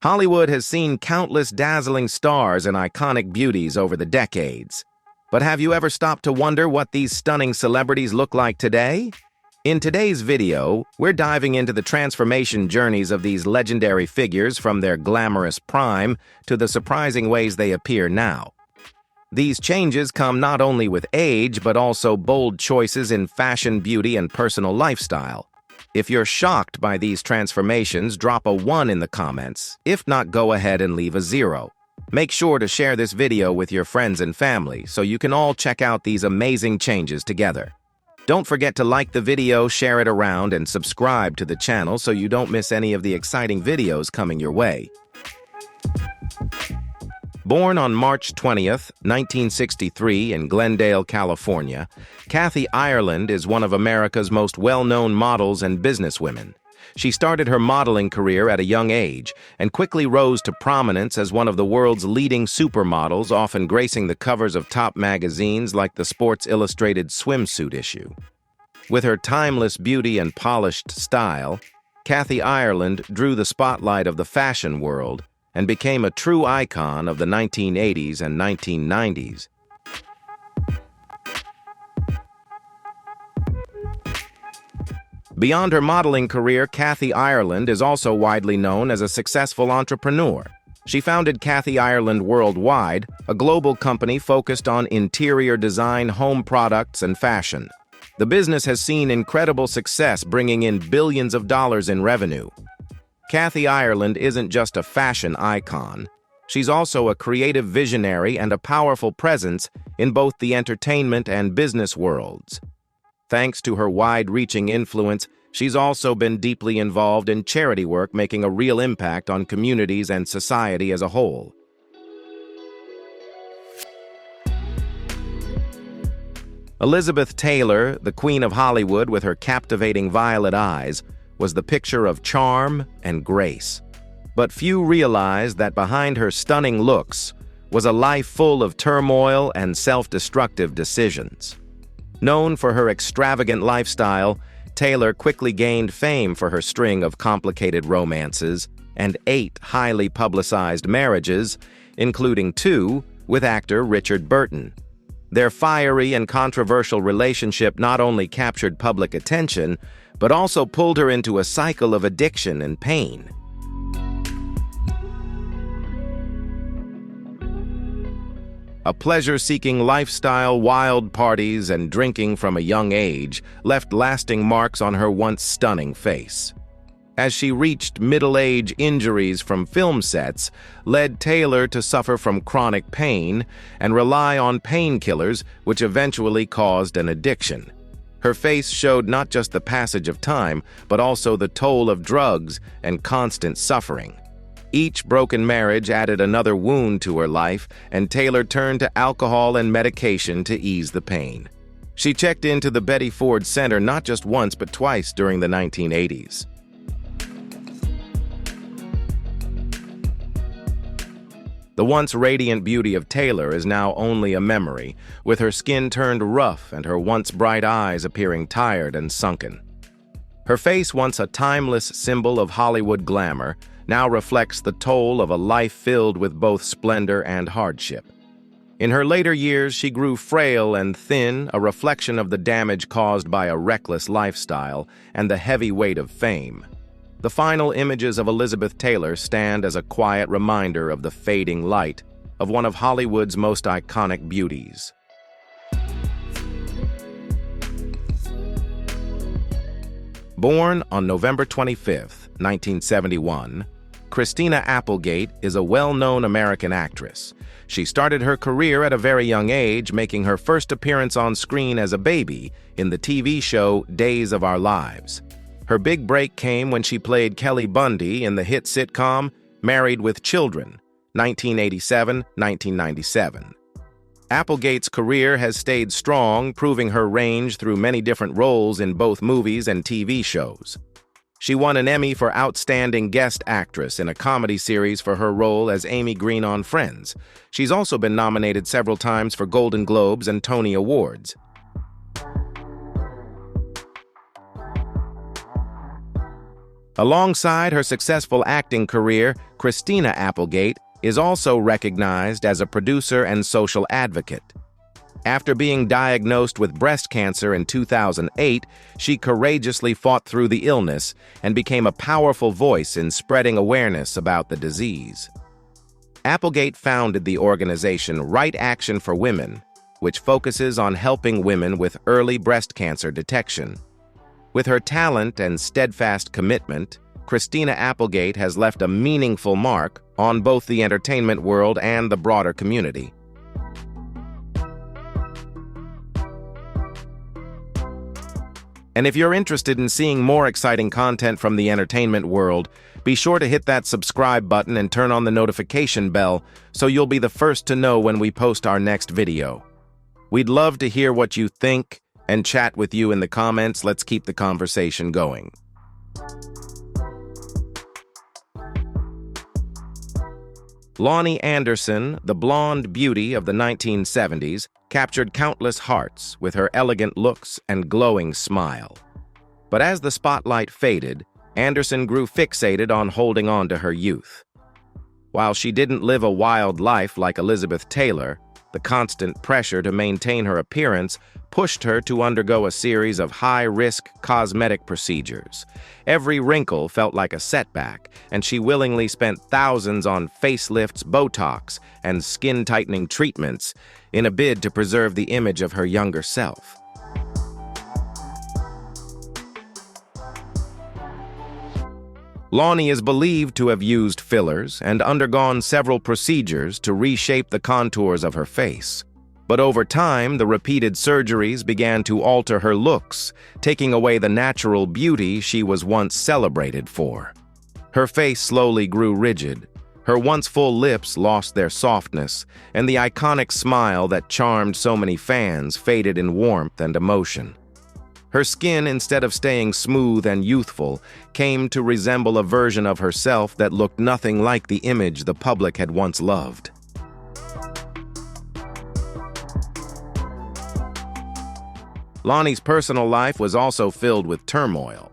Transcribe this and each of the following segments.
Hollywood has seen countless dazzling stars and iconic beauties over the decades. But have you ever stopped to wonder what these stunning celebrities look like today? In today's video, we're diving into the transformation journeys of these legendary figures from their glamorous prime to the surprising ways they appear now. These changes come not only with age, but also bold choices in fashion, beauty, and personal lifestyle. If you're shocked by these transformations, drop a 1 in the comments. If not, go ahead and leave a 0. Make sure to share this video with your friends and family so you can all check out these amazing changes together. Don't forget to like the video, share it around, and subscribe to the channel so you don't miss any of the exciting videos coming your way. Born on March 20th, 1963 in Glendale, California, Kathy Ireland is one of America's most well-known models and businesswomen. She started her modeling career at a young age and quickly rose to prominence as one of the world's leading supermodels, often gracing the covers of top magazines like the Sports Illustrated swimsuit issue. With her timeless beauty and polished style, Kathy Ireland drew the spotlight of the fashion world and became a true icon of the 1980s and 1990s. Beyond her modeling career, Kathy Ireland is also widely known as a successful entrepreneur. She founded Kathy Ireland Worldwide, a global company focused on interior design, home products, and fashion. The business has seen incredible success, bringing in billions of dollars in revenue. Kathy Ireland isn't just a fashion icon. She's also a creative visionary and a powerful presence in both the entertainment and business worlds. Thanks to her wide-reaching influence, she's also been deeply involved in charity work, making a real impact on communities and society as a whole. Elizabeth Taylor, the Queen of Hollywood with her captivating violet eyes, was the picture of charm and grace. But few realized that behind her stunning looks was a life full of turmoil and self-destructive decisions. Known for her extravagant lifestyle, Taylor quickly gained fame for her string of complicated romances and 8 highly publicized marriages, including 2 with actor Richard Burton. Their fiery and controversial relationship not only captured public attention, but also pulled her into a cycle of addiction and pain. A pleasure-seeking lifestyle, wild parties, and drinking from a young age left lasting marks on her once stunning face. As she reached middle age, injuries from film sets led Taylor to suffer from chronic pain and rely on painkillers, which eventually caused an addiction. Her face showed not just the passage of time, but also the toll of drugs and constant suffering. Each broken marriage added another wound to her life, and Taylor turned to alcohol and medication to ease the pain. She checked into the Betty Ford Center not just once but twice during the 1980s. The once radiant beauty of Taylor is now only a memory, with her skin turned rough and her once bright eyes appearing tired and sunken. Her face, once a timeless symbol of Hollywood glamour, now reflects the toll of a life filled with both splendor and hardship. In her later years, she grew frail and thin, a reflection of the damage caused by a reckless lifestyle and the heavy weight of fame. The final images of Elizabeth Taylor stand as a quiet reminder of the fading light of one of Hollywood's most iconic beauties. Born on November 25, 1971, Christina Applegate is a well-known American actress. She started her career at a very young age, making her first appearance on screen as a baby in the TV show Days of Our Lives. Her big break came when she played Kelly Bundy in the hit sitcom Married with Children, 1987-1997. Applegate's career has stayed strong, proving her range through many different roles in both movies and TV shows. She won an Emmy for Outstanding Guest Actress in a comedy series for her role as Amy Green on Friends. She's also been nominated several times for Golden Globes and Tony Awards. Alongside her successful acting career, Christina Applegate is also recognized as a producer and social advocate. After being diagnosed with breast cancer in 2008, she courageously fought through the illness and became a powerful voice in spreading awareness about the disease. Applegate founded the organization Right Action for Women, which focuses on helping women with early breast cancer detection. With her talent and steadfast commitment, Christina Applegate has left a meaningful mark on both the entertainment world and the broader community. And if you're interested in seeing more exciting content from the entertainment world, be sure to hit that subscribe button and turn on the notification bell so you'll be the first to know when we post our next video. We'd love to hear what you think and chat with you in the comments. Let's keep the conversation going. Lonnie Anderson, the blonde beauty of the 1970s, captured countless hearts with her elegant looks and glowing smile. But as the spotlight faded, Anderson grew fixated on holding on to her youth. While she didn't live a wild life like Elizabeth Taylor, the constant pressure to maintain her appearance pushed her to undergo a series of high-risk cosmetic procedures. Every wrinkle felt like a setback, and she willingly spent thousands on facelifts, Botox, and skin-tightening treatments in a bid to preserve the image of her younger self. Lonnie is believed to have used fillers and undergone several procedures to reshape the contours of her face. But over time, the repeated surgeries began to alter her looks, taking away the natural beauty she was once celebrated for. Her face slowly grew rigid. Her once full lips lost their softness, and the iconic smile that charmed so many fans faded in warmth and emotion. Her skin, instead of staying smooth and youthful, came to resemble a version of herself that looked nothing like the image the public had once loved. Lonnie's personal life was also filled with turmoil.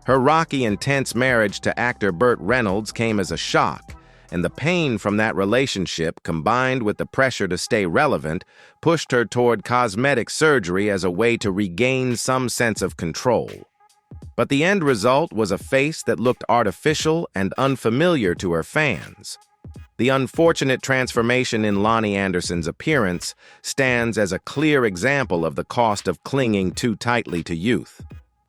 Her rocky, intense marriage to actor Burt Reynolds came as a shock, and the pain from that relationship, combined with the pressure to stay relevant, pushed her toward cosmetic surgery as a way to regain some sense of control. But the end result was a face that looked artificial and unfamiliar to her fans. The unfortunate transformation in Lonnie Anderson's appearance stands as a clear example of the cost of clinging too tightly to youth.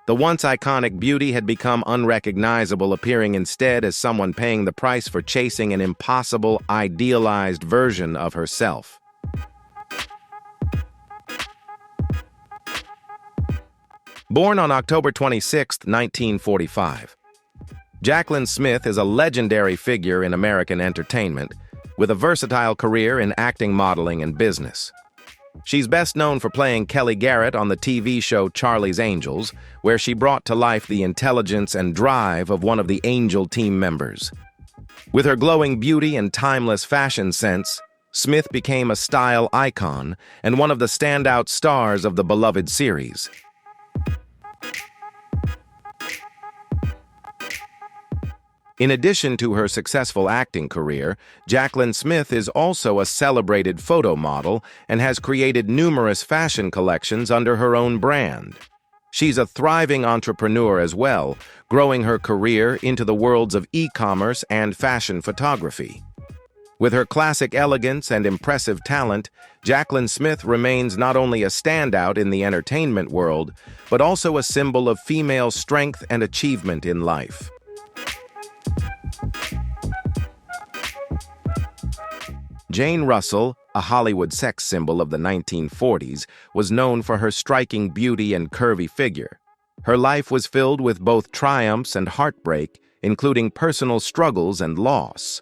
The once iconic beauty had become unrecognizable, appearing instead as someone paying the price for chasing an impossible, idealized version of herself. Born on October 26, 1945, Jacqueline Smith is a legendary figure in American entertainment, with a versatile career in acting, modeling, and business. She's best known for playing Kelly Garrett on the TV show Charlie's Angels, where she brought to life the intelligence and drive of one of the Angel team members. With her glowing beauty and timeless fashion sense, Smith became a style icon and one of the standout stars of the beloved series. In addition to her successful acting career, Jacqueline Smith is also a celebrated photo model and has created numerous fashion collections under her own brand. She's a thriving entrepreneur as well, growing her career into the worlds of e-commerce and fashion photography. With her classic elegance and impressive talent, Jacqueline Smith remains not only a standout in the entertainment world, but also a symbol of female strength and achievement in life. Jane Russell, a Hollywood sex symbol of the 1940s, was known for her striking beauty and curvy figure. Her life was filled with both triumphs and heartbreak, including personal struggles and loss.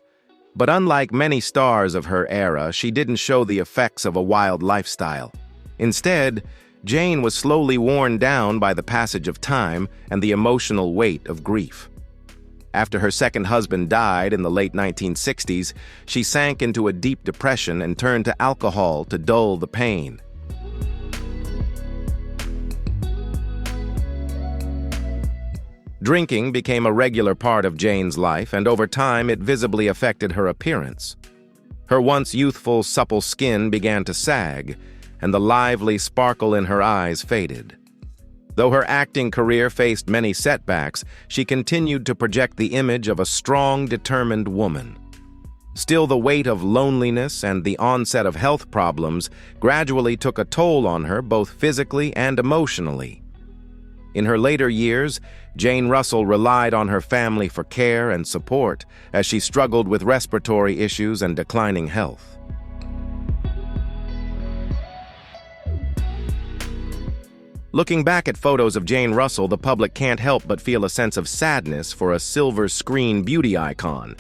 But unlike many stars of her era, she didn't show the effects of a wild lifestyle. Instead, Jane was slowly worn down by the passage of time and the emotional weight of grief. After her second husband died in the late 1960s, she sank into a deep depression and turned to alcohol to dull the pain. Drinking became a regular part of Jayne's life, and over time it visibly affected her appearance. Her once youthful, supple skin began to sag, and the lively sparkle in her eyes faded. Though her acting career faced many setbacks, she continued to project the image of a strong, determined woman. Still, the weight of loneliness and the onset of health problems gradually took a toll on her both physically and emotionally. In her later years, Jayne Russell relied on her family for care and support as she struggled with respiratory issues and declining health. Looking back at photos of Jayne Russell, the public can't help but feel a sense of sadness for a silver screen beauty icon.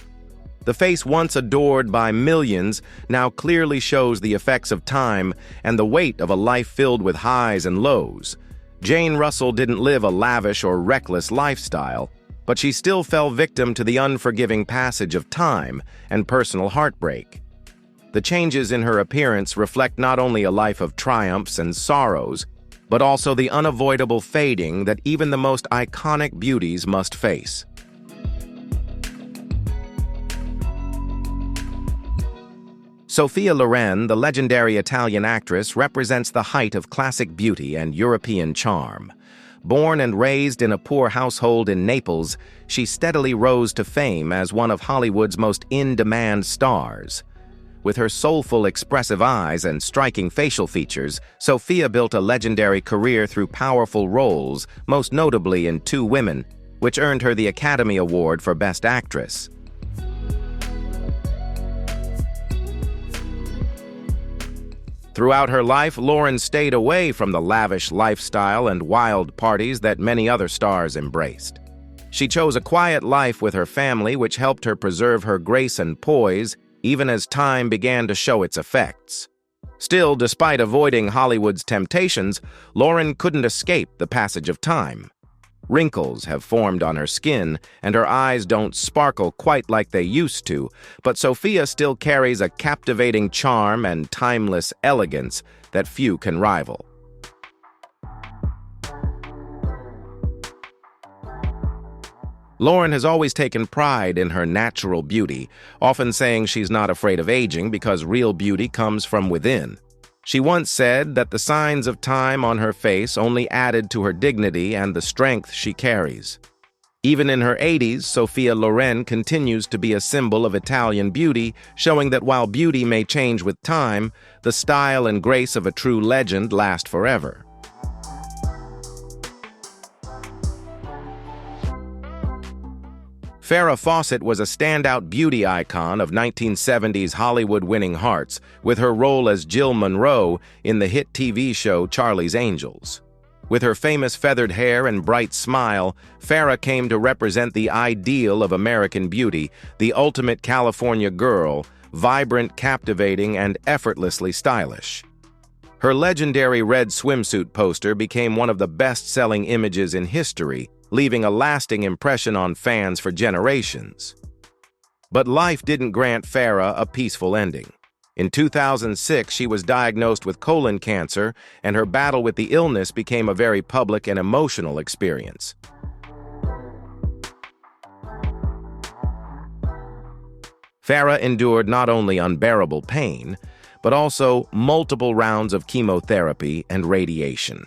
The face once adored by millions now clearly shows the effects of time and the weight of a life filled with highs and lows. Jayne Russell didn't live a lavish or reckless lifestyle, but she still fell victim to the unforgiving passage of time and personal heartbreak. The changes in her appearance reflect not only a life of triumphs and sorrows, but also the unavoidable fading that even the most iconic beauties must face. Sophia Loren, the legendary Italian actress, represents the height of classic beauty and European charm. Born and raised in a poor household in Naples, she steadily rose to fame as one of Hollywood's most in-demand stars. With her soulful, expressive eyes and striking facial features, Sophia built a legendary career through powerful roles, most notably in Two Women, which earned her the Academy Award for Best Actress. Throughout her life, Loren stayed away from the lavish lifestyle and wild parties that many other stars embraced. She chose a quiet life with her family, which helped her preserve her grace and poise, even as time began to show its effects. Still, despite avoiding Hollywood's temptations, Loren couldn't escape the passage of time. Wrinkles have formed on her skin, and her eyes don't sparkle quite like they used to, but Sophia still carries a captivating charm and timeless elegance that few can rival. Loren has always taken pride in her natural beauty, often saying she's not afraid of aging because real beauty comes from within. She once said that the signs of time on her face only added to her dignity and the strength she carries. Even in her 80s, Sophia Loren continues to be a symbol of Italian beauty, showing that while beauty may change with time, the style and grace of a true legend last forever. Farrah Fawcett was a standout beauty icon of 1970s Hollywood winning hearts with her role as Jill Monroe in the hit TV show Charlie's Angels. With her famous feathered hair and bright smile, Farrah came to represent the ideal of American beauty, the ultimate California girl, vibrant, captivating, and effortlessly stylish. Her legendary red swimsuit poster became one of the best-selling images in history, leaving a lasting impression on fans for generations. But life didn't grant Farrah a peaceful ending. In 2006, she was diagnosed with colon cancer, and her battle with the illness became a very public and emotional experience. Farrah endured not only unbearable pain, but also multiple rounds of chemotherapy and radiation.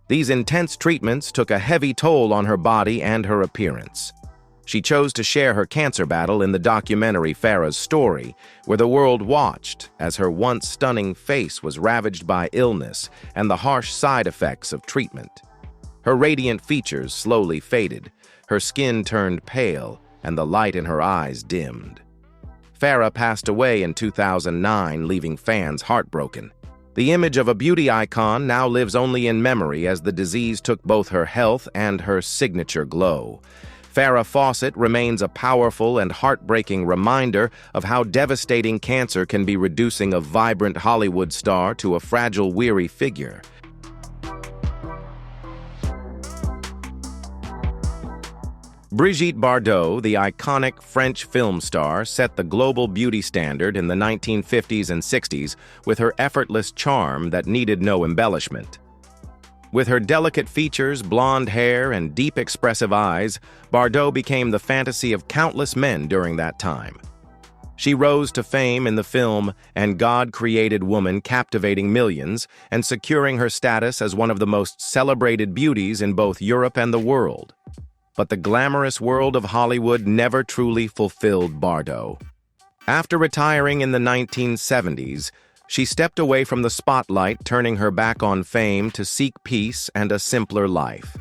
These intense treatments took a heavy toll on her body and her appearance. She chose to share her cancer battle in the documentary Farrah's Story, where the world watched as her once stunning face was ravaged by illness and the harsh side effects of treatment. Her radiant features slowly faded, her skin turned pale, and the light in her eyes dimmed. Farrah passed away in 2009, leaving fans heartbroken. The image of a beauty icon now lives only in memory as the disease took both her health and her signature glow. Farrah Fawcett remains a powerful and heartbreaking reminder of how devastating cancer can be, reducing a vibrant Hollywood star to a fragile, weary figure. Brigitte Bardot, the iconic French film star, set the global beauty standard in the 1950s and 60s with her effortless charm that needed no embellishment. With her delicate features, blonde hair, and deep expressive eyes, Bardot became the fantasy of countless men during that time. She rose to fame in the film And God Created Woman, captivating millions and securing her status as one of the most celebrated beauties in both Europe and the world. But the glamorous world of Hollywood never truly fulfilled Bardot. After retiring in the 1970s, she stepped away from the spotlight, turning her back on fame to seek peace and a simpler life.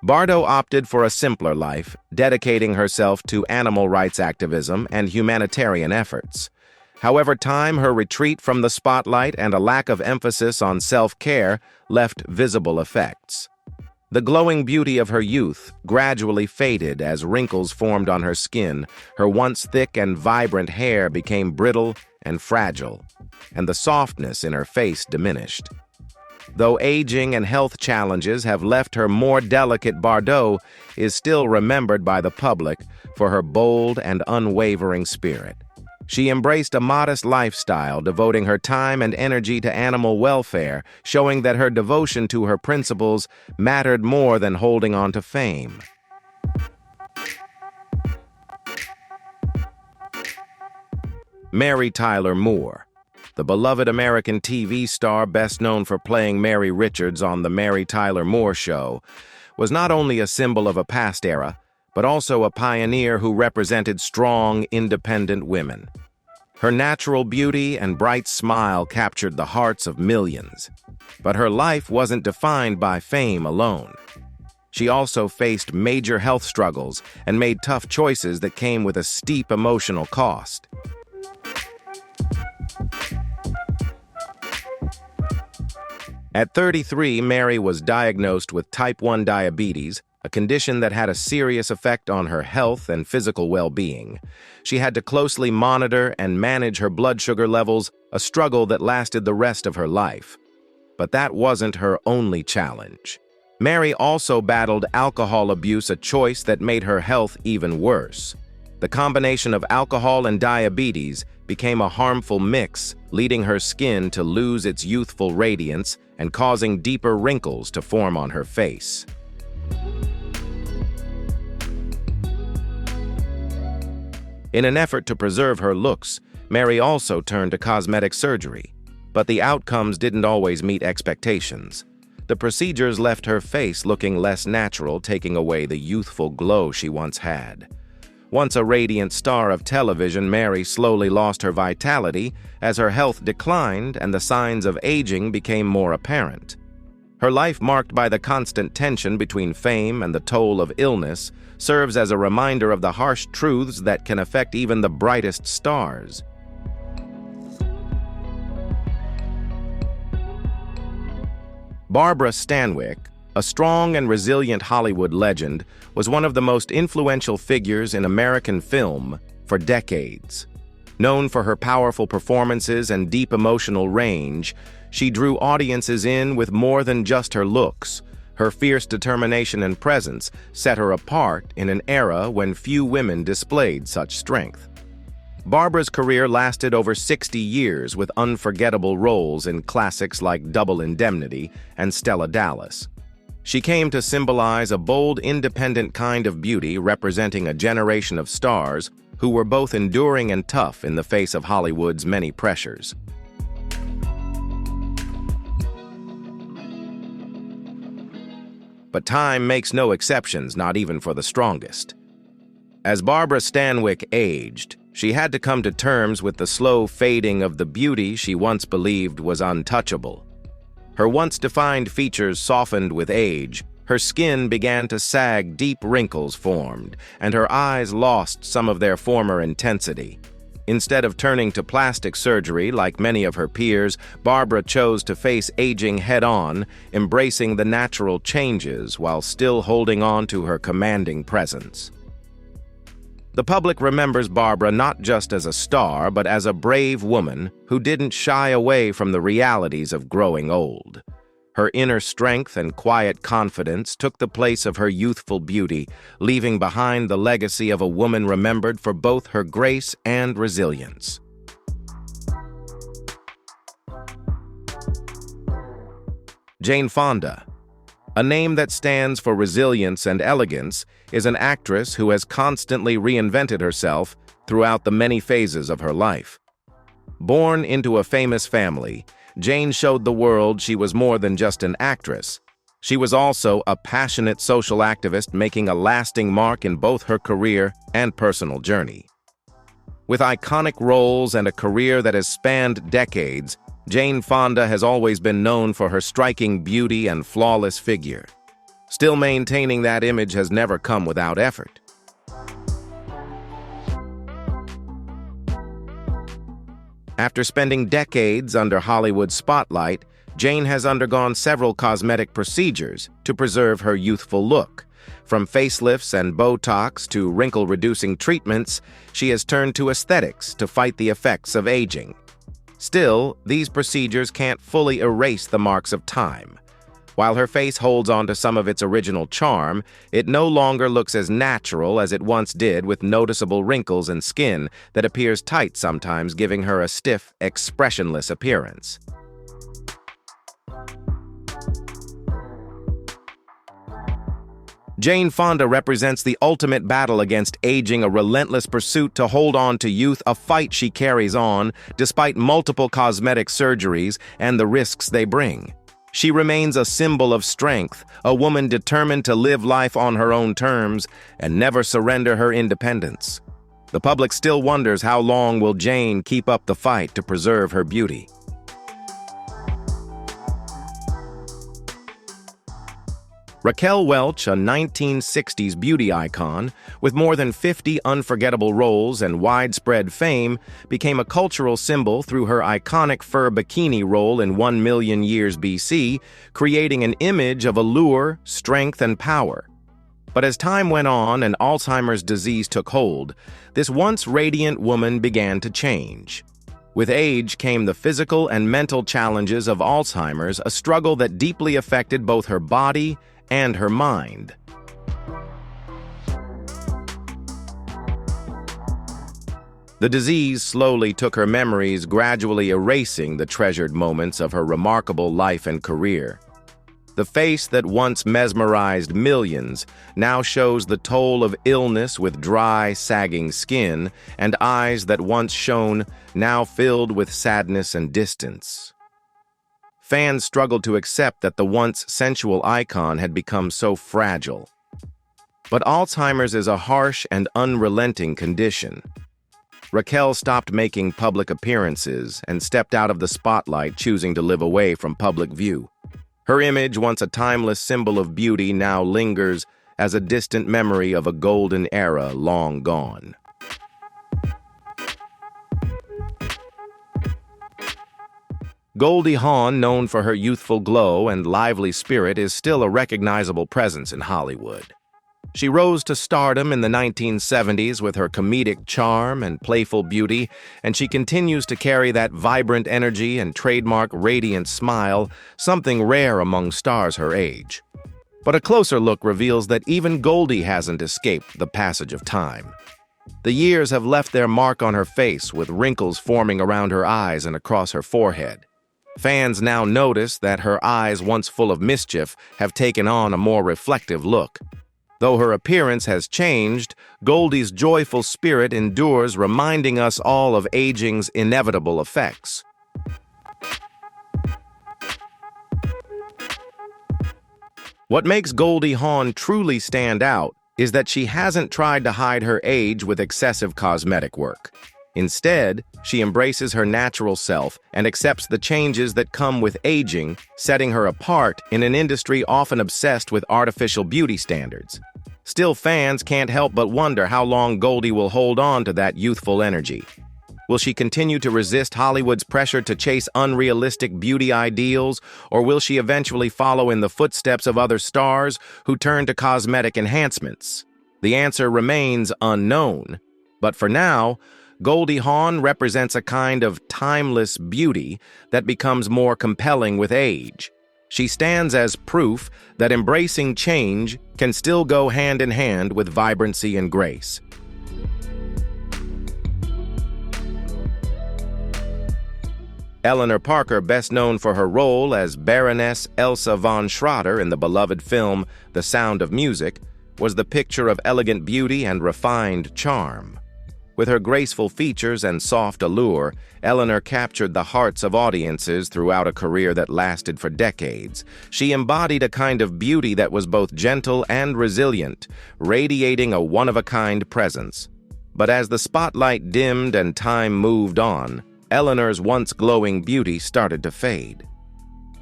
Bardot opted for a simpler life, dedicating herself to animal rights activism and humanitarian efforts. However, her retreat from the spotlight and a lack of emphasis on self-care left visible effects. The glowing beauty of her youth gradually faded as wrinkles formed on her skin, her once thick and vibrant hair became brittle and fragile, and the softness in her face diminished. Though aging and health challenges have left her more delicate, Bardot is still remembered by the public for her bold and unwavering spirit. She embraced a modest lifestyle, devoting her time and energy to animal welfare, showing that her devotion to her principles mattered more than holding on to fame. Mary Tyler Moore. The beloved American TV star, best known for playing Mary Richards on The Mary Tyler Moore Show, was not only a symbol of a past era, but also a pioneer who represented strong, independent women. Her natural beauty and bright smile captured the hearts of millions. But her life wasn't defined by fame alone. She also faced major health struggles and made tough choices that came with a steep emotional cost. At 33, Mary was diagnosed with type 1 diabetes, a condition that had a serious effect on her health and physical well-being. She had to closely monitor and manage her blood sugar levels, a struggle that lasted the rest of her life. But that wasn't her only challenge. Mary also battled alcohol abuse, a choice that made her health even worse. The combination of alcohol and diabetes became a harmful mix, leading her skin to lose its youthful radiance and causing deeper wrinkles to form on her face. In an effort to preserve her looks, Mary also turned to cosmetic surgery, but the outcomes didn't always meet expectations. The procedures left her face looking less natural, taking away the youthful glow she once had. Once a radiant star of television, Mary slowly lost her vitality as her health declined and the signs of aging became more apparent. Her life, marked by the constant tension between fame and the toll of illness, serves as a reminder of the harsh truths that can affect even the brightest stars. Barbara Stanwyck, a strong and resilient Hollywood legend, was one of the most influential figures in American film for decades. Known for her powerful performances and deep emotional range, she drew audiences in with more than just her looks. Her fierce determination and presence set her apart in an era when few women displayed such strength. Barbara's career lasted over 60 years with unforgettable roles in classics like Double Indemnity and Stella Dallas. She came to symbolize a bold, independent kind of beauty, representing a generation of stars who were both enduring and tough in the face of Hollywood's many pressures. But time makes no exceptions, not even for the strongest. As Barbara Stanwyck aged, she had to come to terms with the slow fading of the beauty she once believed was untouchable. Her once defined features softened with age, her skin began to sag, deep wrinkles formed, and her eyes lost some of their former intensity. Instead of turning to plastic surgery like many of her peers, Barbara chose to face aging head-on, embracing the natural changes while still holding on to her commanding presence. The public remembers Barbara not just as a star, but as a brave woman who didn't shy away from the realities of growing old. Her inner strength and quiet confidence took the place of her youthful beauty, leaving behind the legacy of a woman remembered for both her grace and resilience. Jane Fonda, a name that stands for resilience and elegance, is an actress who has constantly reinvented herself throughout the many phases of her life. Born into a famous family, Jane showed the world she was more than just an actress. She was also a passionate social activist making a lasting mark in both her career and personal journey. With iconic roles and a career that has spanned decades, Jane Fonda has always been known for her striking beauty and flawless figure. Still maintaining that image has never come without effort. After spending decades under Hollywood's spotlight, Jane has undergone several cosmetic procedures to preserve her youthful look. From facelifts and Botox to wrinkle-reducing treatments, she has turned to aesthetics to fight the effects of aging. Still, these procedures can't fully erase the marks of time. While her face holds on to some of its original charm, it no longer looks as natural as it once did, with noticeable wrinkles and skin that appears tight sometimes, giving her a stiff, expressionless appearance. Jane Fonda represents the ultimate battle against aging, a relentless pursuit to hold on to youth, a fight she carries on despite multiple cosmetic surgeries and the risks they bring. She remains a symbol of strength, a woman determined to live life on her own terms and never surrender her independence. The public still wonders, how long will Jane keep up the fight to preserve her beauty? Raquel Welch, a 1960s beauty icon with more than 50 unforgettable roles and widespread fame, became a cultural symbol through her iconic fur bikini role in 1 Million Years BC, creating an image of allure, strength, and power. But as time went on and Alzheimer's disease took hold, this once radiant woman began to change. With age came the physical and mental challenges of Alzheimer's, a struggle that deeply affected both her body and her mind. The disease slowly took her memories, gradually erasing the treasured moments of her remarkable life and career. The face that once mesmerized millions now shows the toll of illness, with dry, sagging skin and eyes that once shone, now filled with sadness and distance. Fans struggled to accept that the once sensual icon had become so fragile. But Alzheimer's is a harsh and unrelenting condition. Raquel stopped making public appearances and stepped out of the spotlight, choosing to live away from public view. Her image, once a timeless symbol of beauty, now lingers as a distant memory of a golden era long gone. Goldie Hawn, known for her youthful glow and lively spirit, is still a recognizable presence in Hollywood. She rose to stardom in the 1970s with her comedic charm and playful beauty, and she continues to carry that vibrant energy and trademark radiant smile, something rare among stars her age. But a closer look reveals that even Goldie hasn't escaped the passage of time. The years have left their mark on her face, with wrinkles forming around her eyes and across her forehead. Fans now notice that her eyes, once full of mischief, have taken on a more reflective look. Though her appearance has changed, Goldie's joyful spirit endures, reminding us all of aging's inevitable effects. What makes Goldie Hawn truly stand out is that she hasn't tried to hide her age with excessive cosmetic work. Instead, she embraces her natural self and accepts the changes that come with aging, setting her apart in an industry often obsessed with artificial beauty standards. Still, fans can't help but wonder how long Goldie will hold on to that youthful energy. Will she continue to resist Hollywood's pressure to chase unrealistic beauty ideals, or will she eventually follow in the footsteps of other stars who turn to cosmetic enhancements? The answer remains unknown. But for now, Goldie Hawn represents a kind of timeless beauty that becomes more compelling with age. She stands as proof that embracing change can still go hand in hand with vibrancy and grace. Eleanor Parker, best known for her role as Baroness Elsa von Schroeder in the beloved film The Sound of Music, was the picture of elegant beauty and refined charm. With her graceful features and soft allure, Eleanor captured the hearts of audiences throughout a career that lasted for decades. She embodied a kind of beauty that was both gentle and resilient, radiating a one-of-a-kind presence. But as the spotlight dimmed and time moved on, Eleanor's once glowing beauty started to fade.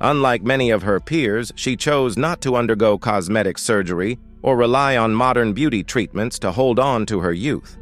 Unlike many of her peers, she chose not to undergo cosmetic surgery or rely on modern beauty treatments to hold on to her youth.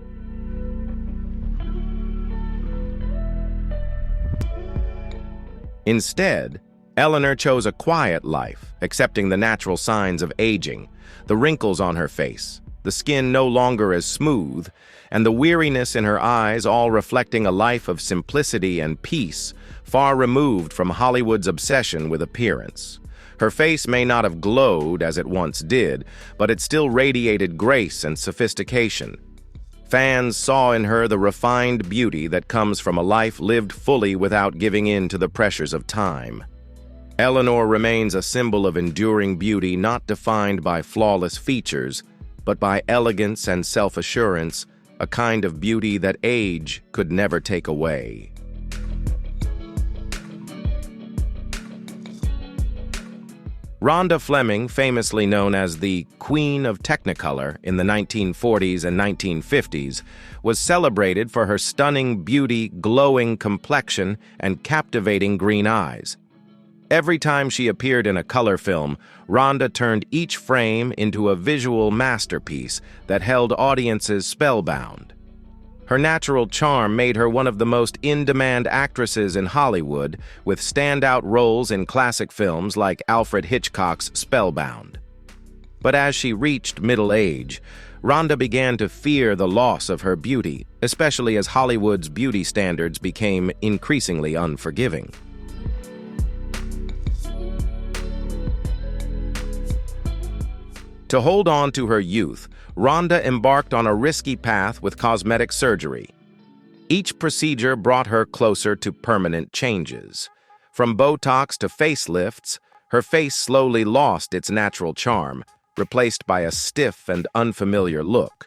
Instead, Eleanor chose a quiet life, accepting the natural signs of aging, the wrinkles on her face, the skin no longer as smooth, and the weariness in her eyes, all reflecting a life of simplicity and peace, far removed from Hollywood's obsession with appearance. Her face may not have glowed as it once did, but it still radiated grace and sophistication. Fans saw in her the refined beauty that comes from a life lived fully without giving in to the pressures of time. Eleanor remains a symbol of enduring beauty not defined by flawless features, but by elegance and self-assurance, a kind of beauty that age could never take away. Rhonda Fleming, famously known as the Queen of Technicolor in the 1940s and 1950s, was celebrated for her stunning beauty, glowing complexion, and captivating green eyes. Every time she appeared in a color film, Rhonda turned each frame into a visual masterpiece that held audiences spellbound. Her natural charm made her one of the most in-demand actresses in Hollywood, with standout roles in classic films like Alfred Hitchcock's Spellbound. But as she reached middle age, Rhonda began to fear the loss of her beauty, especially as Hollywood's beauty standards became increasingly unforgiving. To hold on to her youth, Rhonda embarked on a risky path with cosmetic surgery. Each procedure brought her closer to permanent changes. From Botox to facelifts, her face slowly lost its natural charm, replaced by a stiff and unfamiliar look.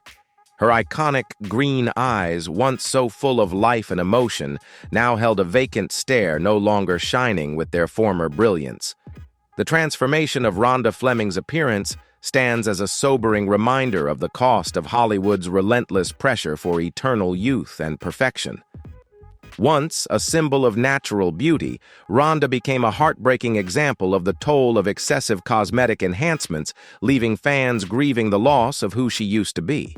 Her iconic green eyes, once so full of life and emotion, now held a vacant stare, no longer shining with their former brilliance. The transformation of Rhonda Fleming's appearance stands as a sobering reminder of the cost of Hollywood's relentless pressure for eternal youth and perfection. Once a symbol of natural beauty, Rhonda became a heartbreaking example of the toll of excessive cosmetic enhancements, leaving fans grieving the loss of who she used to be.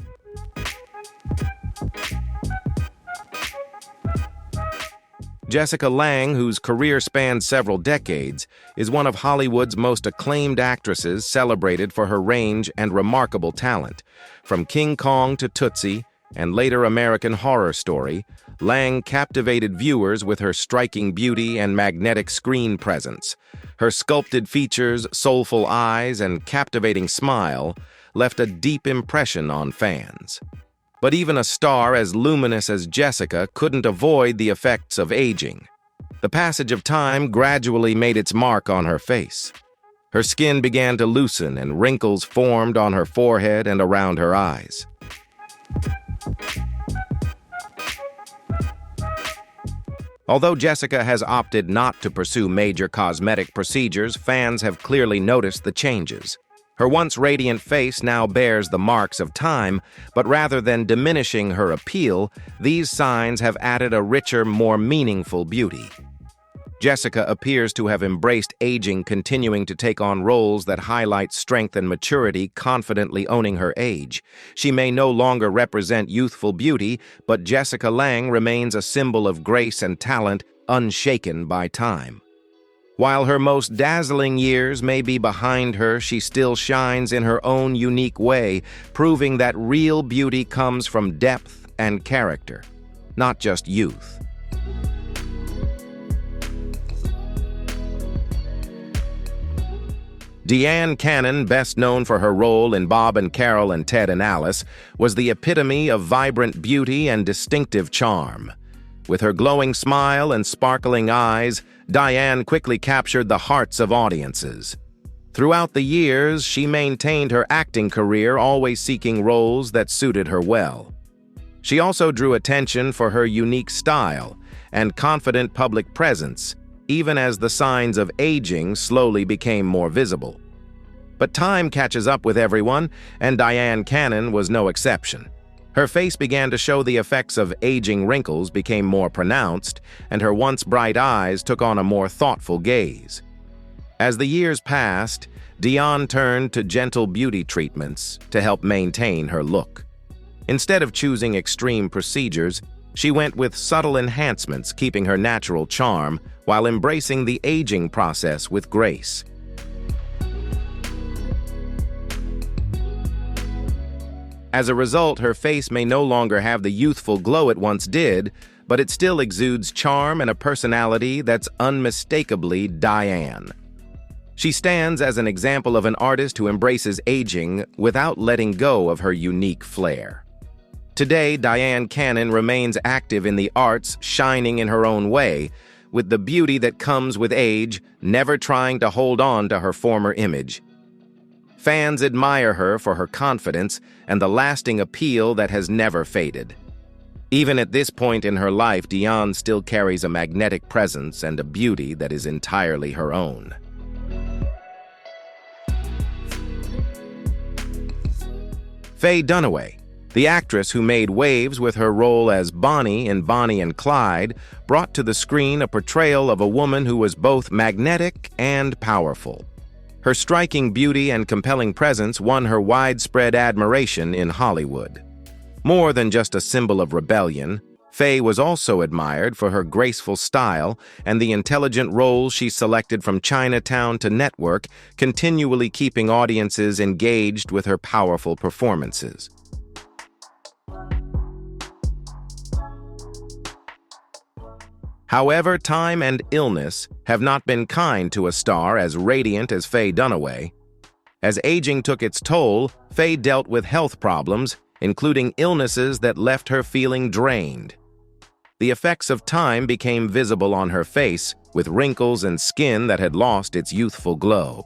Jessica Lange, whose career spanned several decades, is one of Hollywood's most acclaimed actresses, celebrated for her range and remarkable talent. From King Kong to Tootsie, and later American Horror Story, Lange captivated viewers with her striking beauty and magnetic screen presence. Her sculpted features, soulful eyes, and captivating smile left a deep impression on fans. But even a star as luminous as Jessica couldn't avoid the effects of aging. The passage of time gradually made its mark on her face. Her skin began to loosen and wrinkles formed on her forehead and around her eyes. Although Jessica has opted not to pursue major cosmetic procedures, fans have clearly noticed the changes. Her once radiant face now bears the marks of time, but rather than diminishing her appeal, these signs have added a richer, more meaningful beauty. Jessica appears to have embraced aging, continuing to take on roles that highlight strength and maturity, confidently owning her age. She may no longer represent youthful beauty, but Jessica Lange remains a symbol of grace and talent, unshaken by time. While her most dazzling years may be behind her, she still shines in her own unique way, proving that real beauty comes from depth and character, not just youth. Diane Cannon, best known for her role in Bob and Carol and Ted and Alice, was the epitome of vibrant beauty and distinctive charm. With her glowing smile and sparkling eyes, Diane quickly captured the hearts of audiences. Throughout the years, she maintained her acting career, always seeking roles that suited her well. She also drew attention for her unique style and confident public presence, even as the signs of aging slowly became more visible. But time catches up with everyone, and Diane Cannon was no exception. Her face began to show the effects of aging. Wrinkles became more pronounced, and her once bright eyes took on a more thoughtful gaze. As the years passed, Diane turned to gentle beauty treatments to help maintain her look. Instead of choosing extreme procedures, she went with subtle enhancements, keeping her natural charm while embracing the aging process with grace. As a result, her face may no longer have the youthful glow it once did, but it still exudes charm and a personality that's unmistakably Diane. She stands as an example of an artist who embraces aging without letting go of her unique flair. Today, Diane Cannon remains active in the arts, shining in her own way, with the beauty that comes with age, never trying to hold on to her former image. Fans admire her for her confidence and the lasting appeal that has never faded. Even at this point in her life, Diane still carries a magnetic presence and a beauty that is entirely her own. Faye Dunaway, the actress who made waves with her role as Bonnie in Bonnie and Clyde, brought to the screen a portrayal of a woman who was both magnetic and powerful. Her striking beauty and compelling presence won her widespread admiration in Hollywood. More than just a symbol of rebellion, Faye was also admired for her graceful style and the intelligent roles she selected from Chinatown to Network, continually keeping audiences engaged with her powerful performances. However, time and illness have not been kind to a star as radiant as Faye Dunaway. As aging took its toll, Faye dealt with health problems, including illnesses that left her feeling drained. The effects of time became visible on her face, with wrinkles and skin that had lost its youthful glow.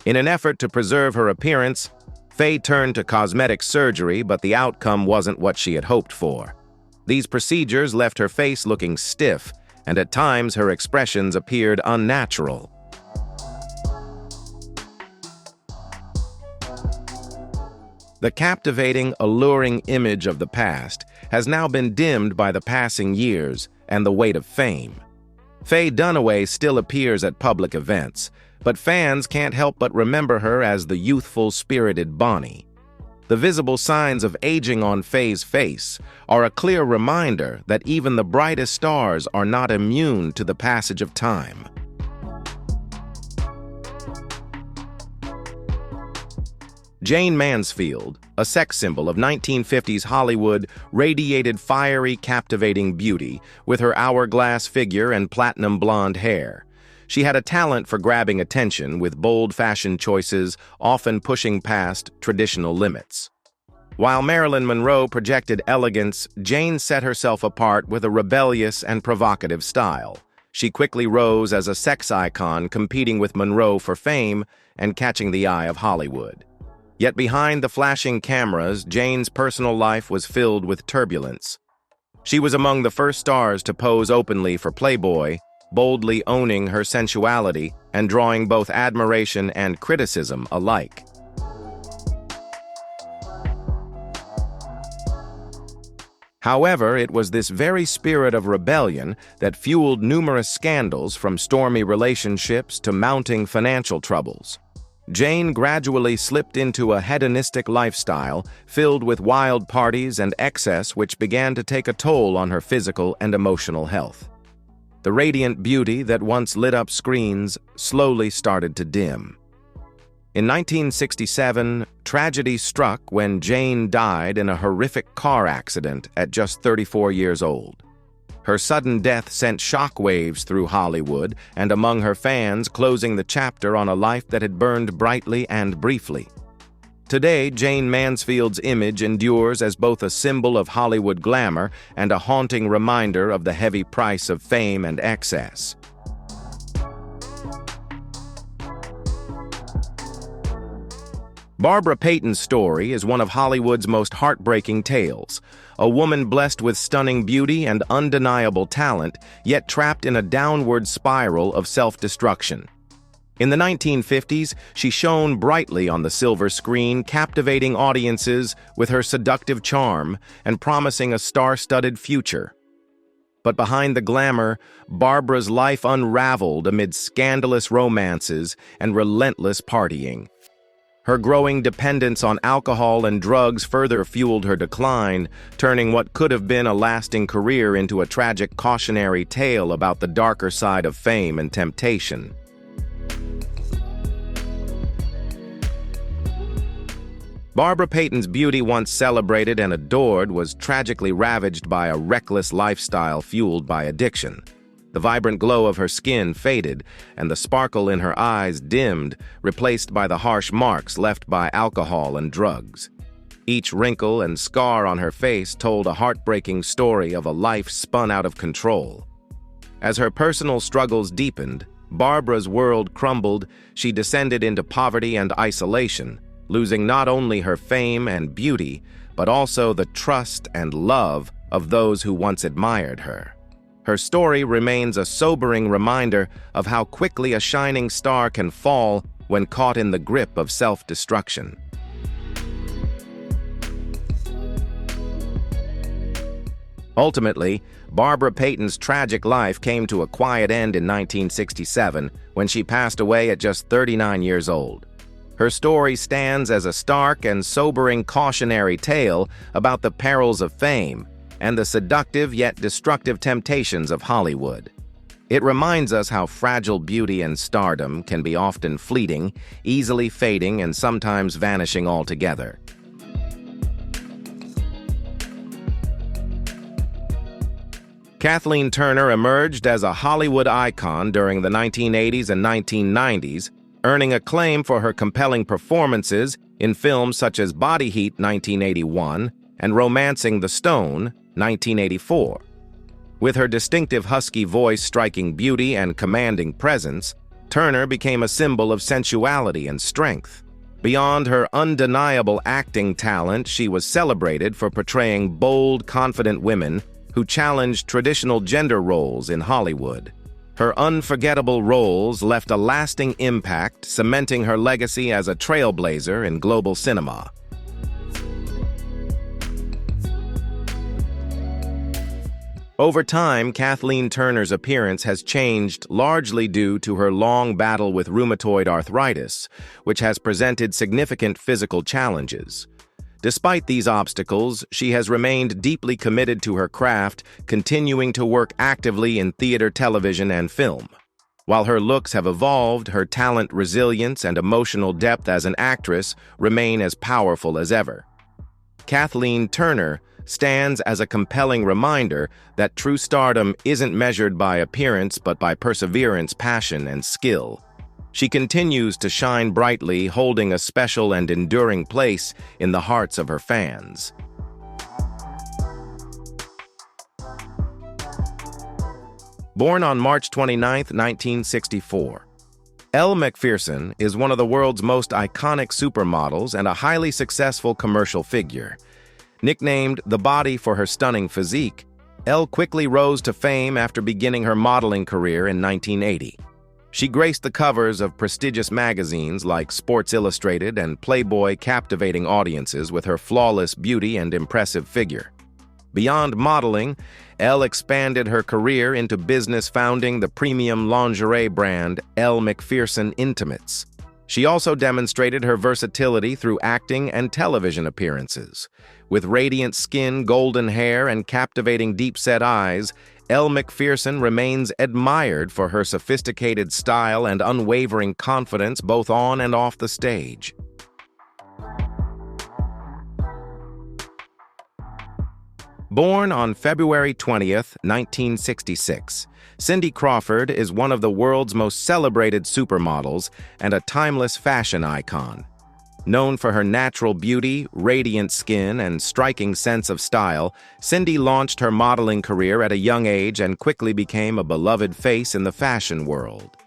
In an effort to preserve her appearance, Faye turned to cosmetic surgery, but the outcome wasn't what she had hoped for. These procedures left her face looking stiff, and at times her expressions appeared unnatural. The captivating, alluring image of the past has now been dimmed by the passing years and the weight of fame. Faye Dunaway still appears at public events, but fans can't help but remember her as the youthful, spirited Bonnie. The visible signs of aging on Faye's face are a clear reminder that even the brightest stars are not immune to the passage of time. Jayne Mansfield, a sex symbol of 1950s Hollywood, radiated fiery, captivating beauty with her hourglass figure and platinum blonde hair. She had a talent for grabbing attention with bold fashion choices, often pushing past traditional limits. While Marilyn Monroe projected elegance, Jayne set herself apart with a rebellious and provocative style. She quickly rose as a sex icon, competing with Monroe for fame and catching the eye of Hollywood. Yet behind the flashing cameras, Jayne's personal life was filled with turbulence. She was among the first stars to pose openly for Playboy, boldly owning her sensuality and drawing both admiration and criticism alike. However, it was this very spirit of rebellion that fueled numerous scandals, from stormy relationships to mounting financial troubles. Jayne gradually slipped into a hedonistic lifestyle filled with wild parties and excess, which began to take a toll on her physical and emotional health. The radiant beauty that once lit up screens slowly started to dim. In 1967, tragedy struck when Jayne died in a horrific car accident at just 34 years old. Her sudden death sent shockwaves through Hollywood and among her fans, closing the chapter on a life that had burned brightly and briefly. Today, Jayne Mansfield's image endures as both a symbol of Hollywood glamour and a haunting reminder of the heavy price of fame and excess. Barbara Payton's story is one of Hollywood's most heartbreaking tales. A woman blessed with stunning beauty and undeniable talent, yet trapped in a downward spiral of self-destruction. In the 1950s, she shone brightly on the silver screen, captivating audiences with her seductive charm and promising a star-studded future. But behind the glamour, Barbara's life unraveled amid scandalous romances and relentless partying. Her growing dependence on alcohol and drugs further fueled her decline, turning what could have been a lasting career into a tragic cautionary tale about the darker side of fame and temptation. Barbara Payton's beauty, once celebrated and adored, was tragically ravaged by a reckless lifestyle fueled by addiction. The vibrant glow of her skin faded, and the sparkle in her eyes dimmed, replaced by the harsh marks left by alcohol and drugs. Each wrinkle and scar on her face told a heartbreaking story of a life spun out of control. As her personal struggles deepened, Barbara's world crumbled. She descended into poverty and isolation, losing not only her fame and beauty, but also the trust and love of those who once admired her. Her story remains a sobering reminder of how quickly a shining star can fall when caught in the grip of self-destruction. Ultimately, Barbara Payton's tragic life came to a quiet end in 1967 when she passed away at just 39 years old. Her story stands as a stark and sobering cautionary tale about the perils of fame and the seductive yet destructive temptations of Hollywood. It reminds us how fragile beauty and stardom can be often fleeting, easily fading, and sometimes vanishing altogether. Kathleen Turner emerged as a Hollywood icon during the 1980s and 1990s, earning acclaim for her compelling performances in films such as Body Heat 1981 and Romancing the Stone 1984. With her distinctive husky voice striking beauty and commanding presence, Turner became a symbol of sensuality and strength. Beyond her undeniable acting talent, she was celebrated for portraying bold, confident women who challenged traditional gender roles in Hollywood. Her unforgettable roles left a lasting impact, cementing her legacy as a trailblazer in global cinema. Over time, Kathleen Turner's appearance has changed largely due to her long battle with rheumatoid arthritis, which has presented significant physical challenges. Despite these obstacles, she has remained deeply committed to her craft, continuing to work actively in theater, television, and film. While her looks have evolved, her talent, resilience, and emotional depth as an actress remain as powerful as ever. Kathleen Turner stands as a compelling reminder that true stardom isn't measured by appearance but by perseverance, passion, and skill. She continues to shine brightly, holding a special and enduring place in the hearts of her fans. Born on March 29, 1964, Elle Macpherson is one of the world's most iconic supermodels and a highly successful commercial figure. Nicknamed the Body for her stunning physique, Elle quickly rose to fame after beginning her modeling career in 1980. She graced the covers of prestigious magazines like Sports Illustrated and Playboy, captivating audiences with her flawless beauty and impressive figure. Beyond modeling, Elle expanded her career into business, founding the premium lingerie brand Elle Macpherson Intimates. She also demonstrated her versatility through acting and television appearances. With radiant skin, golden hair, and captivating deep-set eyes, Elle Macpherson remains admired for her sophisticated style and unwavering confidence both on and off the stage. Born on February 20th, 1966, Cindy Crawford is one of the world's most celebrated supermodels and a timeless fashion icon. Known for her natural beauty, radiant skin, and striking sense of style, Cindy launched her modeling career at a young age and quickly became a beloved face in the fashion world.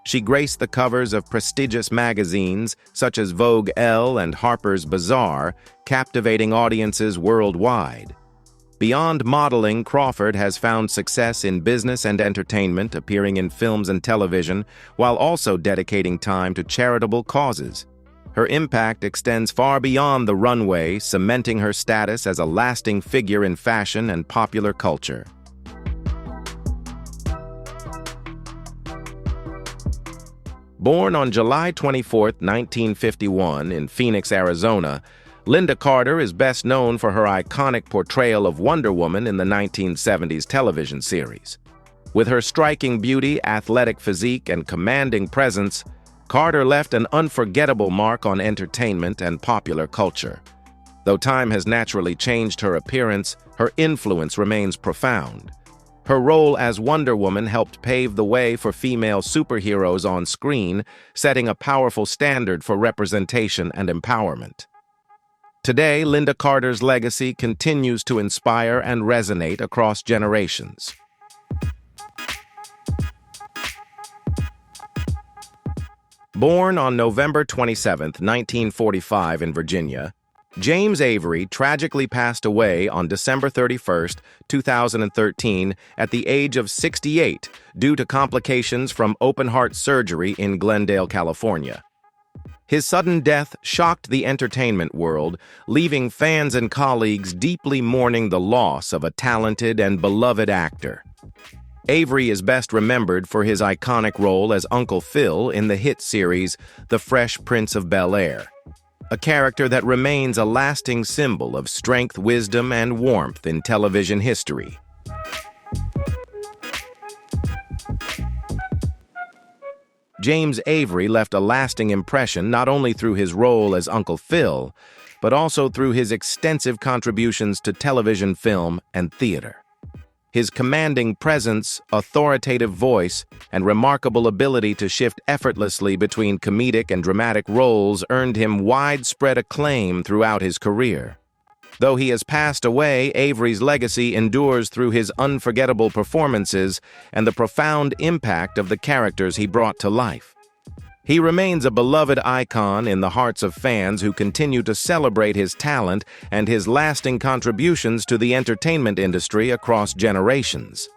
She graced the covers of prestigious magazines such as Vogue Elle and Harper's Bazaar, captivating audiences worldwide. Beyond modeling, Crawford has found success in business and entertainment, appearing in films and television, while also dedicating time to charitable causes. Her impact extends far beyond the runway, cementing her status as a lasting figure in fashion and popular culture. Born on July 24, 1951, in Phoenix, Arizona, Lynda Carter is best known for her iconic portrayal of Wonder Woman in the 1970s television series. With her striking beauty, athletic physique, and commanding presence, Carter left an unforgettable mark on entertainment and popular culture. Though time has naturally changed her appearance, her influence remains profound. Her role as Wonder Woman helped pave the way for female superheroes on screen, setting a powerful standard for representation and empowerment. Today, Lynda Carter's legacy continues to inspire and resonate across generations. Born on November 27, 1945 in Virginia, James Avery tragically passed away on December 31, 2013 at the age of 68 due to complications from open-heart surgery in Glendale, California. His sudden death shocked the entertainment world, leaving fans and colleagues deeply mourning the loss of a talented and beloved actor. Avery is best remembered for his iconic role as Uncle Phil in the hit series The Fresh Prince of Bel-Air, a character that remains a lasting symbol of strength, wisdom, and warmth in television history. James Avery left a lasting impression not only through his role as Uncle Phil, but also through his extensive contributions to television, film, and theater. His commanding presence, authoritative voice, and remarkable ability to shift effortlessly between comedic and dramatic roles earned him widespread acclaim throughout his career. Though he has passed away, Avery's legacy endures through his unforgettable performances and the profound impact of the characters he brought to life. He remains a beloved icon in the hearts of fans who continue to celebrate his talent and his lasting contributions to the entertainment industry across generations.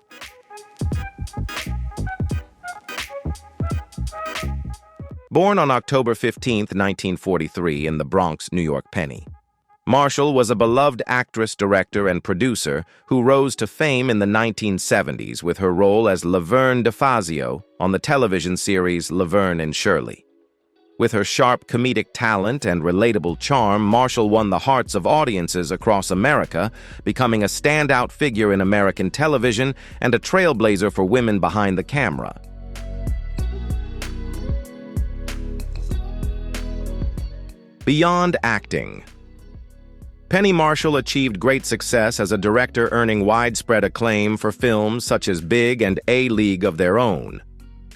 Born on October 15, 1943 in the Bronx, New York, Penny, Marshall was a beloved actress, director, and producer who rose to fame in the 1970s with her role as Laverne DeFazio on the television series Laverne and Shirley. With her sharp comedic talent and relatable charm, Marshall won the hearts of audiences across America, becoming a standout figure in American television and a trailblazer for women behind the camera. Beyond acting, Penny Marshall achieved great success as a director, earning widespread acclaim for films such as Big and A League of Their Own.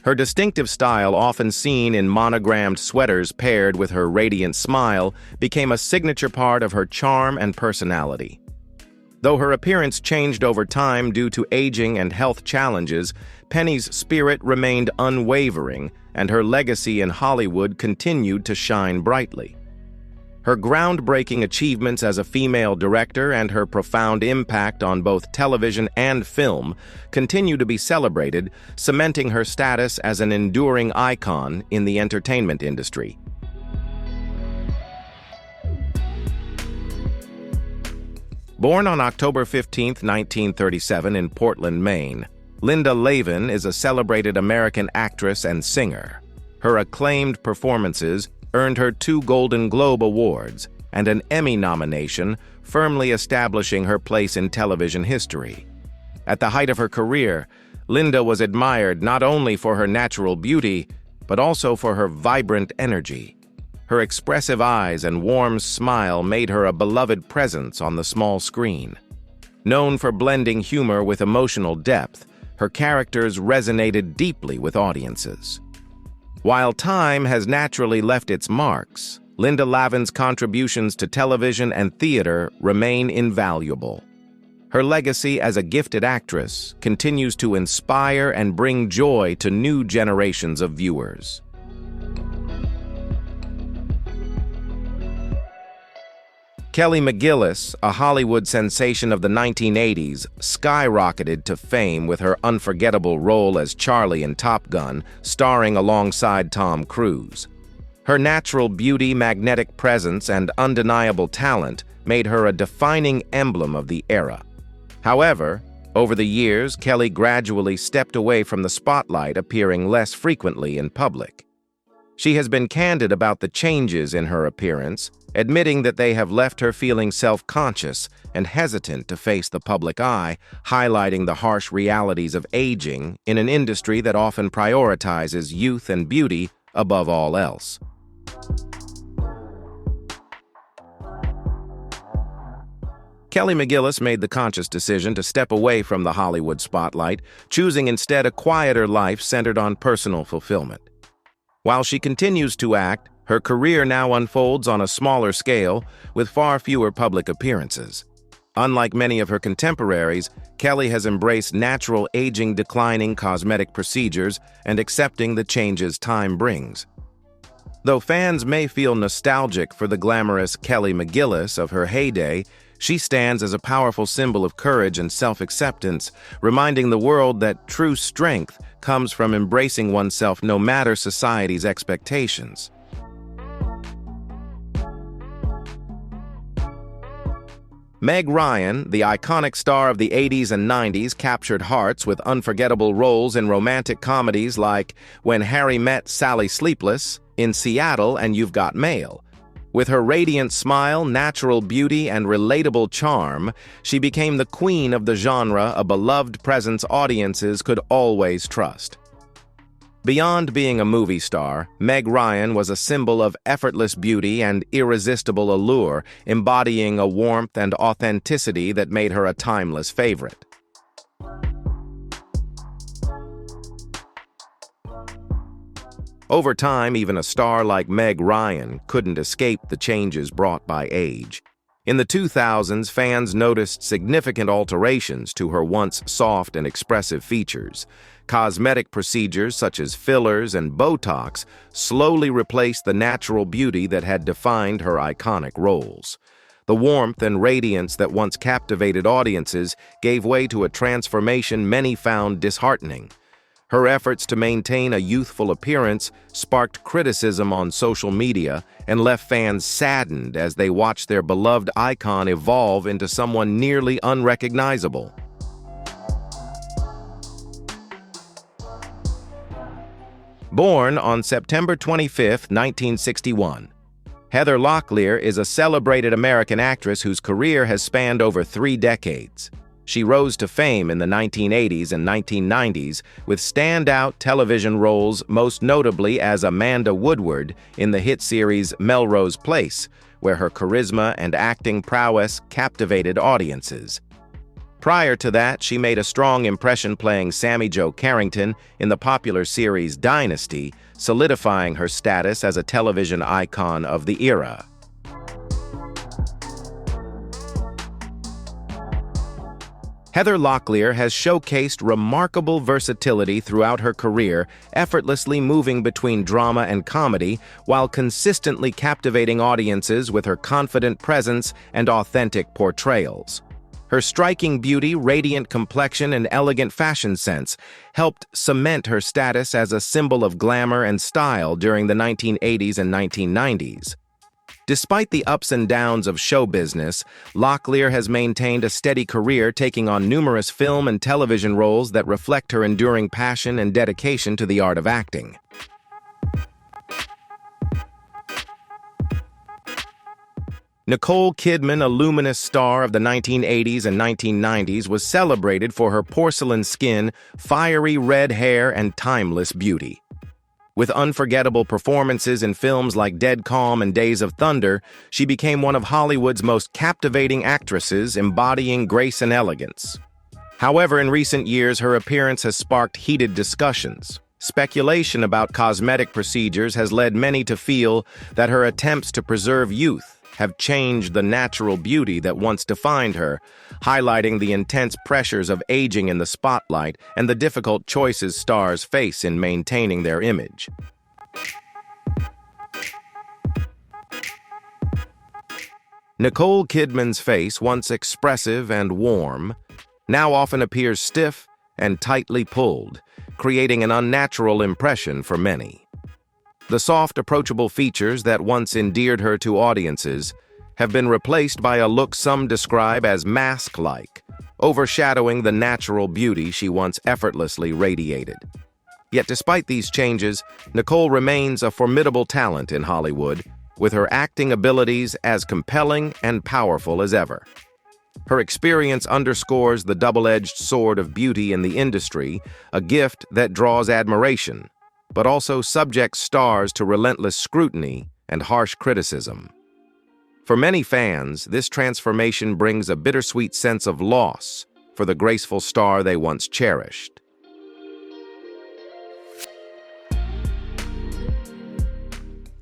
Her distinctive style, often seen in monogrammed sweaters paired with her radiant smile, became a signature part of her charm and personality. Though her appearance changed over time due to aging and health challenges, Penny's spirit remained unwavering, and her legacy in Hollywood continued to shine brightly. Her groundbreaking achievements as a female director and her profound impact on both television and film continue to be celebrated, cementing her status as an enduring icon in the entertainment industry. Born on October 15, 1937 in Portland, Maine, Linda Lavin is a celebrated American actress and singer. Her acclaimed performances earned her 2 Golden Globe Awards and an Emmy nomination, firmly establishing her place in television history. At the height of her career, Linda was admired not only for her natural beauty, but also for her vibrant energy. Her expressive eyes and warm smile made her a beloved presence on the small screen. Known for blending humor with emotional depth, her characters resonated deeply with audiences. While time has naturally left its marks, Linda Lavin's contributions to television and theater remain invaluable. Her legacy as a gifted actress continues to inspire and bring joy to new generations of viewers. Kelly McGillis, a Hollywood sensation of the 1980s, skyrocketed to fame with her unforgettable role as Charlie in Top Gun, starring alongside Tom Cruise. Her natural beauty, magnetic presence, and undeniable talent made her a defining emblem of the era. However, over the years, Kelly gradually stepped away from the spotlight, appearing less frequently in public. She has been candid about the changes in her appearance, admitting that they have left her feeling self-conscious and hesitant to face the public eye, highlighting the harsh realities of aging in an industry that often prioritizes youth and beauty above all else. Kelly McGillis made the conscious decision to step away from the Hollywood spotlight, choosing instead a quieter life centered on personal fulfillment. While she continues to act, her career now unfolds on a smaller scale with far fewer public appearances. Unlike many of her contemporaries, Kelly has embraced natural aging, declining cosmetic procedures, and accepting the changes time brings. Though fans may feel nostalgic for the glamorous Kelly McGillis of her heyday, she stands as a powerful symbol of courage and self-acceptance, reminding the world that true strength comes from embracing oneself no matter society's expectations. Meg Ryan, the iconic star of the 80s and 90s, captured hearts with unforgettable roles in romantic comedies like When Harry Met Sally Sleepless, In Seattle, and You've Got Mail. With her radiant smile, natural beauty, and relatable charm, she became the queen of the genre, a beloved presence audiences could always trust. Beyond being a movie star, Meg Ryan was a symbol of effortless beauty and irresistible allure, embodying a warmth and authenticity that made her a timeless favorite. Over time, even a star like Meg Ryan couldn't escape the changes brought by age. In the 2000s, fans noticed significant alterations to her once soft and expressive features. Cosmetic procedures such as fillers and Botox slowly replaced the natural beauty that had defined her iconic roles. The warmth and radiance that once captivated audiences gave way to a transformation many found disheartening. Her efforts to maintain a youthful appearance sparked criticism on social media and left fans saddened as they watched their beloved icon evolve into someone nearly unrecognizable. Born on September 25, 1961, Heather Locklear is a celebrated American actress whose career has spanned over 3 decades. She rose to fame in the 1980s and 1990s with standout television roles, most notably as Amanda Woodward in the hit series Melrose Place, where her charisma and acting prowess captivated audiences. Prior to that, she made a strong impression playing Sammy Jo Carrington in the popular series Dynasty, solidifying her status as a television icon of the era. Heather Locklear has showcased remarkable versatility throughout her career, effortlessly moving between drama and comedy while consistently captivating audiences with her confident presence and authentic portrayals. Her striking beauty, radiant complexion, and elegant fashion sense helped cement her status as a symbol of glamour and style during the 1980s and 1990s. Despite the ups and downs of show business, Locklear has maintained a steady career, taking on numerous film and television roles that reflect her enduring passion and dedication to the art of acting. Nicole Kidman, a luminous star of the 1980s and 1990s, was celebrated for her porcelain skin, fiery red hair, and timeless beauty. With unforgettable performances in films like Dead Calm and Days of Thunder, she became one of Hollywood's most captivating actresses, embodying grace and elegance. However, in recent years, her appearance has sparked heated discussions. Speculation about cosmetic procedures has led many to feel that her attempts to preserve youth have changed the natural beauty that once defined her, highlighting the intense pressures of aging in the spotlight and the difficult choices stars face in maintaining their image. Nicole Kidman's face, once expressive and warm, now often appears stiff and tightly pulled, creating an unnatural impression for many. The soft, approachable features that once endeared her to audiences have been replaced by a look some describe as mask-like, overshadowing the natural beauty she once effortlessly radiated. Yet despite these changes, Nicole remains a formidable talent in Hollywood, with her acting abilities as compelling and powerful as ever. Her experience underscores the double-edged sword of beauty in the industry, a gift that draws admiration, but also subjects stars to relentless scrutiny and harsh criticism. For many fans, this transformation brings a bittersweet sense of loss for the graceful star they once cherished.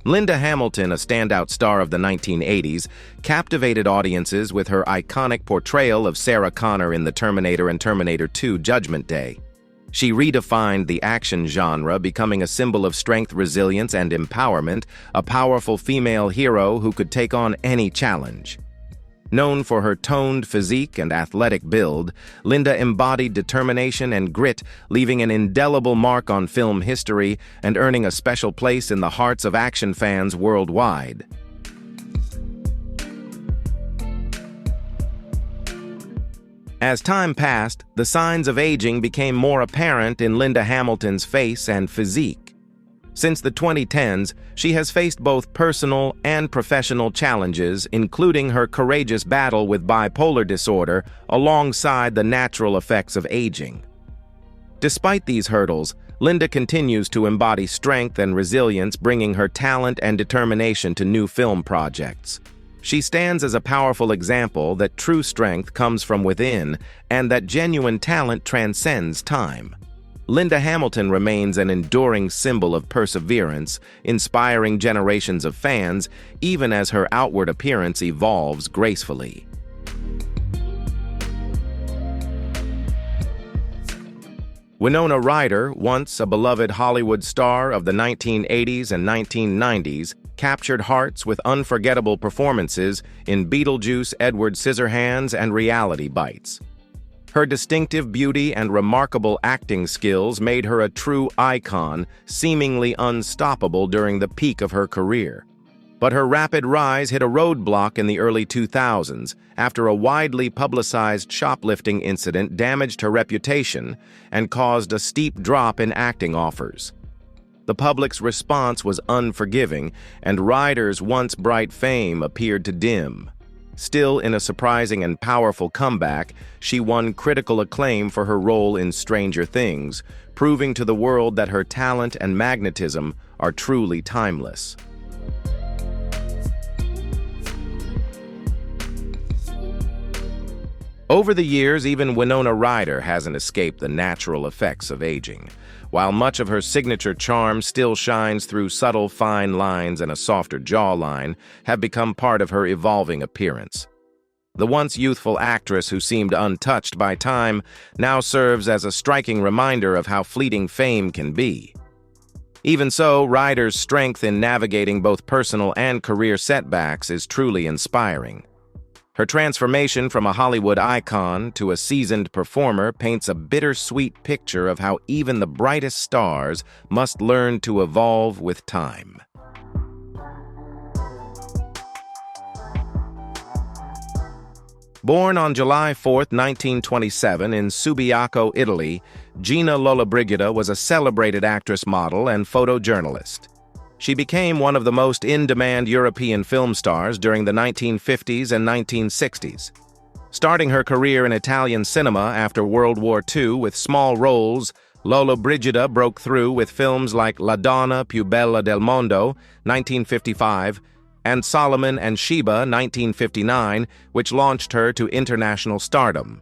Linda Hamilton, a standout star of the 1980s, captivated audiences with her iconic portrayal of Sarah Connor in The Terminator and Terminator 2: Judgment Day. She redefined the action genre, becoming a symbol of strength, resilience, and empowerment, a powerful female hero who could take on any challenge. Known for her toned physique and athletic build, Linda embodied determination and grit, leaving an indelible mark on film history and earning a special place in the hearts of action fans worldwide. As time passed, the signs of aging became more apparent in Linda Hamilton's face and physique. Since the 2010s, she has faced both personal and professional challenges, including her courageous battle with bipolar disorder alongside the natural effects of aging. Despite these hurdles, Linda continues to embody strength and resilience, bringing her talent and determination to new film projects. She stands as a powerful example that true strength comes from within and that genuine talent transcends time. Linda Hamilton remains an enduring symbol of perseverance, inspiring generations of fans even as her outward appearance evolves gracefully. Winona Ryder, once a beloved Hollywood star of the 1980s and 1990s, captured hearts with unforgettable performances in Beetlejuice, Edward Scissorhands, and Reality Bites. Her distinctive beauty and remarkable acting skills made her a true icon, seemingly unstoppable during the peak of her career. But her rapid rise hit a roadblock in the early 2000s after a widely publicized shoplifting incident damaged her reputation and caused a steep drop in acting offers. The public's response was unforgiving, and Ryder's once bright fame appeared to dim. Still, in a surprising and powerful comeback, she won critical acclaim for her role in Stranger Things, proving to the world that her talent and magnetism are truly timeless. Over the years, even Winona Ryder hasn't escaped the natural effects of aging. While much of her signature charm still shines through subtle, fine lines and a softer jawline, have become part of her evolving appearance. The once youthful actress who seemed untouched by time now serves as a striking reminder of how fleeting fame can be. Even so, Ryder's strength in navigating both personal and career setbacks is truly inspiring. Her transformation from a Hollywood icon to a seasoned performer paints a bittersweet picture of how even the brightest stars must learn to evolve with time. Born on July 4, 1927 in Subiaco, Italy, Gina Lollobrigida was a celebrated actress, model, and photojournalist. She became one of the most in-demand European film stars during the 1950s and 1960s. Starting her career in Italian cinema after World War II with small roles, Lollobrigida broke through with films like La Donna più bella del mondo, 1955, and Solomon and Sheba, 1959, which launched her to international stardom.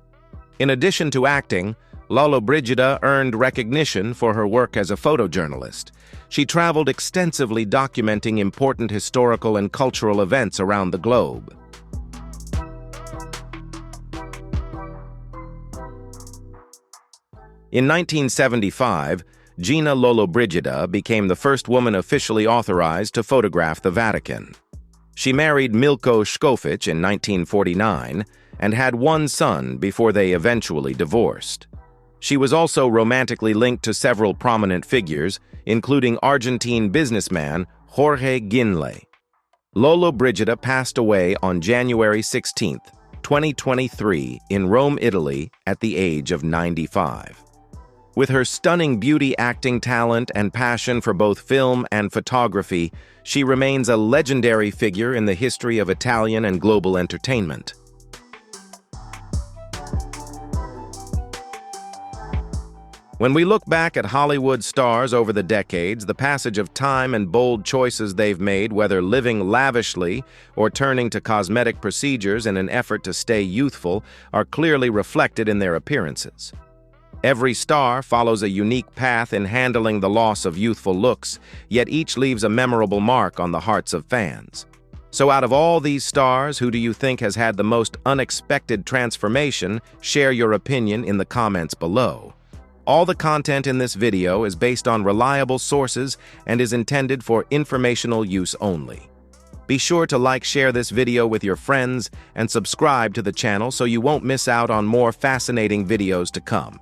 In addition to acting, Lollobrigida earned recognition for her work as a photojournalist. She traveled extensively documenting important historical and cultural events around the globe. In 1975, Gina Lollobrigida became the first woman officially authorized to photograph the Vatican. She married Milko Škofić in 1949 and had one son before they eventually divorced. She was also romantically linked to several prominent figures, including Argentine businessman Jorge Ginley. Lollobrigida passed away on January 16, 2023, in Rome, Italy, at the age of 95. With her stunning beauty, acting talent, and passion for both film and photography, she remains a legendary figure in the history of Italian and global entertainment. When we look back at Hollywood stars over the decades, the passage of time and bold choices they've made, whether living lavishly or turning to cosmetic procedures in an effort to stay youthful, are clearly reflected in their appearances. Every star follows a unique path in handling the loss of youthful looks, yet each leaves a memorable mark on the hearts of fans. So out of all these stars, who do you think has had the most unexpected transformation? Share your opinion in the comments below. All the content in this video is based on reliable sources and is intended for informational use only. Be sure to share this video with your friends, and subscribe to the channel so you won't miss out on more fascinating videos to come.